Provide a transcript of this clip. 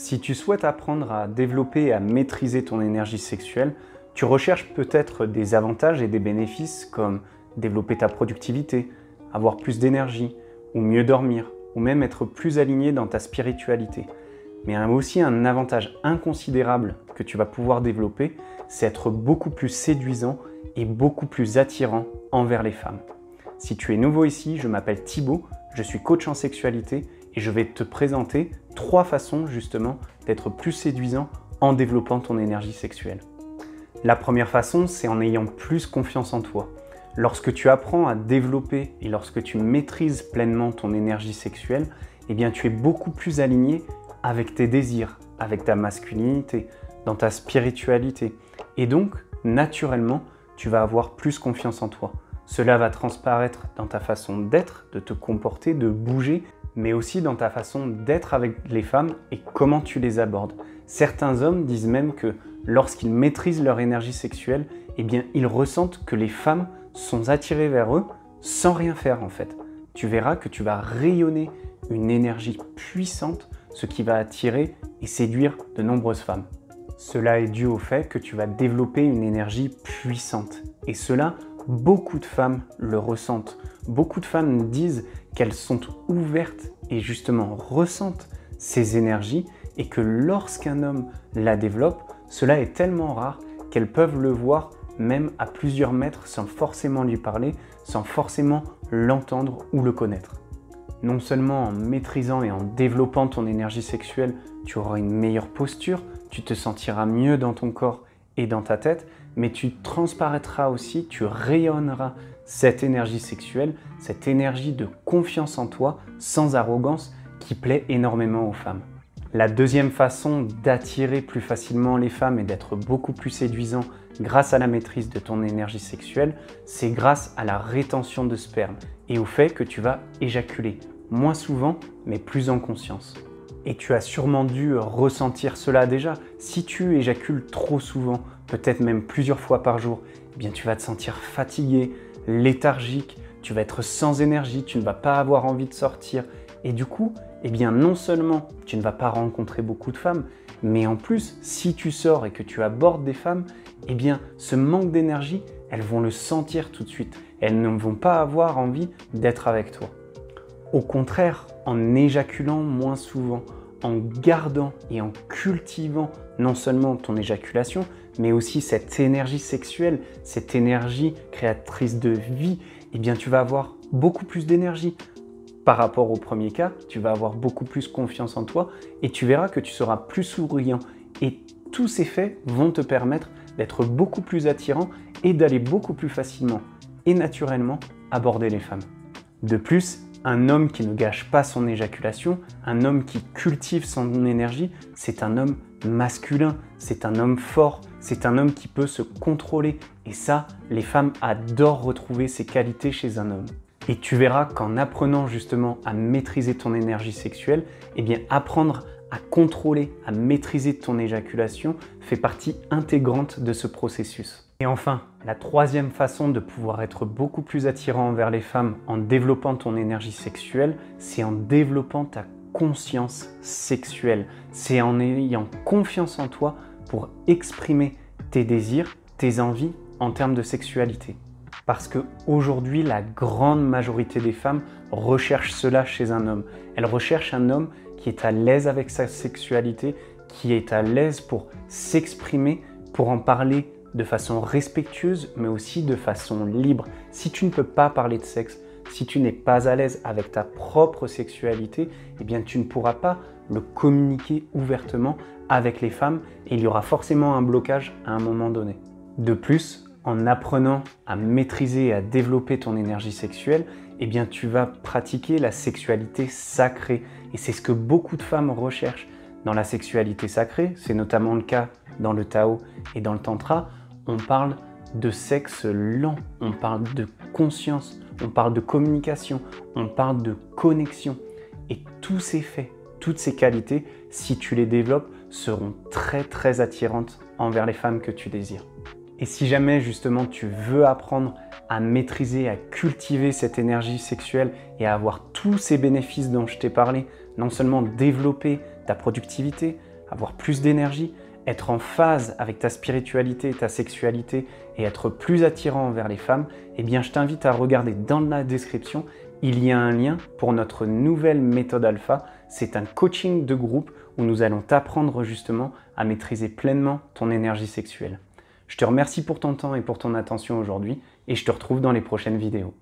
Si tu souhaites apprendre à développer et à maîtriser ton énergie sexuelle, tu recherches peut-être des avantages et des bénéfices comme développer ta productivité, avoir plus d'énergie, ou mieux dormir, ou même être plus aligné dans ta spiritualité. Mais aussi un avantage inconsidérable que tu vas pouvoir développer, c'est être beaucoup plus séduisant et beaucoup plus attirant envers les femmes. Si tu es nouveau ici, je m'appelle Thibaut, je suis coach en sexualité et je vais te présenter 3 façons justement d'être plus séduisant en développant ton énergie sexuelle. La première façon, c'est en ayant plus confiance en toi. Lorsque tu apprends à développer et lorsque tu maîtrises pleinement ton énergie sexuelle, eh bien tu es beaucoup plus aligné avec tes désirs, avec ta masculinité, dans ta spiritualité. Et donc, naturellement, tu vas avoir plus confiance en toi. Cela va transparaître dans ta façon d'être, de te comporter, de bouger, mais aussi dans ta façon d'être avec les femmes et comment tu les abordes. Certains hommes disent même que lorsqu'ils maîtrisent leur énergie sexuelle, eh bien, ils ressentent que les femmes sont attirées vers eux sans rien faire en fait. Tu verras que tu vas rayonner une énergie puissante, ce qui va attirer et séduire de nombreuses femmes. Cela est dû au fait que tu vas développer une énergie puissante. Et cela, beaucoup de femmes le ressentent. Beaucoup de femmes disent qu'elles sont ouvertes et justement ressentent ces énergies et que lorsqu'un homme la développe, cela est tellement rare qu'elles peuvent le voir même à plusieurs mètres sans forcément lui parler, sans forcément l'entendre ou le connaître. Non seulement en maîtrisant et en développant ton énergie sexuelle, tu auras une meilleure posture, tu te sentiras mieux dans ton corps et dans ta tête, mais tu transparaîtras aussi, tu rayonneras cette énergie sexuelle, cette énergie de confiance en toi, sans arrogance, qui plaît énormément aux femmes. La deuxième façon d'attirer plus facilement les femmes et d'être beaucoup plus séduisant grâce à la maîtrise de ton énergie sexuelle, c'est grâce à la rétention de sperme et au fait que tu vas éjaculer, moins souvent, mais plus en conscience. Et tu as sûrement dû ressentir cela déjà. Si tu éjacules trop souvent, peut-être même plusieurs fois par jour, eh bien tu vas te sentir fatigué, léthargique, tu vas être sans énergie, tu ne vas pas avoir envie de sortir. Et du coup, eh bien non seulement tu ne vas pas rencontrer beaucoup de femmes, mais en plus, si tu sors et que tu abordes des femmes, eh bien ce manque d'énergie, elles vont le sentir tout de suite. Elles ne vont pas avoir envie d'être avec toi. Au contraire, en éjaculant moins souvent, en gardant et en cultivant non seulement ton éjaculation, mais aussi cette énergie sexuelle, cette énergie créatrice de vie, eh bien tu vas avoir beaucoup plus d'énergie. Par rapport au premier cas, tu vas avoir beaucoup plus confiance en toi et tu verras que tu seras plus souriant. Et tous ces faits vont te permettre d'être beaucoup plus attirant et d'aller beaucoup plus facilement et naturellement aborder les femmes. De plus, un homme qui ne gâche pas son éjaculation, un homme qui cultive son énergie, c'est un homme masculin, c'est un homme fort, c'est un homme qui peut se contrôler. Et ça, les femmes adorent retrouver ces qualités chez un homme. Et tu verras qu'en apprenant justement à maîtriser ton énergie sexuelle, eh bien apprendre à contrôler, à maîtriser ton éjaculation fait partie intégrante de ce processus. Et enfin, la troisième façon de pouvoir être beaucoup plus attirant envers les femmes en développant ton énergie sexuelle, c'est en développant ta conscience sexuelle. C'est en ayant confiance en toi pour exprimer tes désirs, tes envies en termes de sexualité. Parce qu'aujourd'hui, la grande majorité des femmes recherchent cela chez un homme. Elles recherchent un homme qui est à l'aise avec sa sexualité, qui est à l'aise pour s'exprimer, pour en parler de façon respectueuse, mais aussi de façon libre. Si tu ne peux pas parler de sexe, si tu n'es pas à l'aise avec ta propre sexualité, eh bien tu ne pourras pas le communiquer ouvertement avec les femmes et il y aura forcément un blocage à un moment donné. De plus, en apprenant à maîtriser et à développer ton énergie sexuelle, eh bien tu vas pratiquer la sexualité sacrée. Et c'est ce que beaucoup de femmes recherchent dans la sexualité sacrée. C'est notamment le cas dans le Tao et dans le Tantra. On parle de sexe lent, on parle de conscience, on parle de communication, on parle de connexion. Et tous ces faits, toutes ces qualités, si tu les développes, seront très attirantes envers les femmes que tu désires. Et si jamais justement tu veux apprendre à maîtriser, à cultiver cette énergie sexuelle et à avoir tous ces bénéfices dont je t'ai parlé, non seulement développer ta productivité, avoir plus d'énergie, être en phase avec ta spiritualité, ta sexualité et être plus attirant vers les femmes, eh bien je t'invite à regarder dans la description, il y a un lien pour notre nouvelle méthode alpha. C'est un coaching de groupe où nous allons t'apprendre justement à maîtriser pleinement ton énergie sexuelle. Je te remercie pour ton temps et pour ton attention aujourd'hui et je te retrouve dans les prochaines vidéos.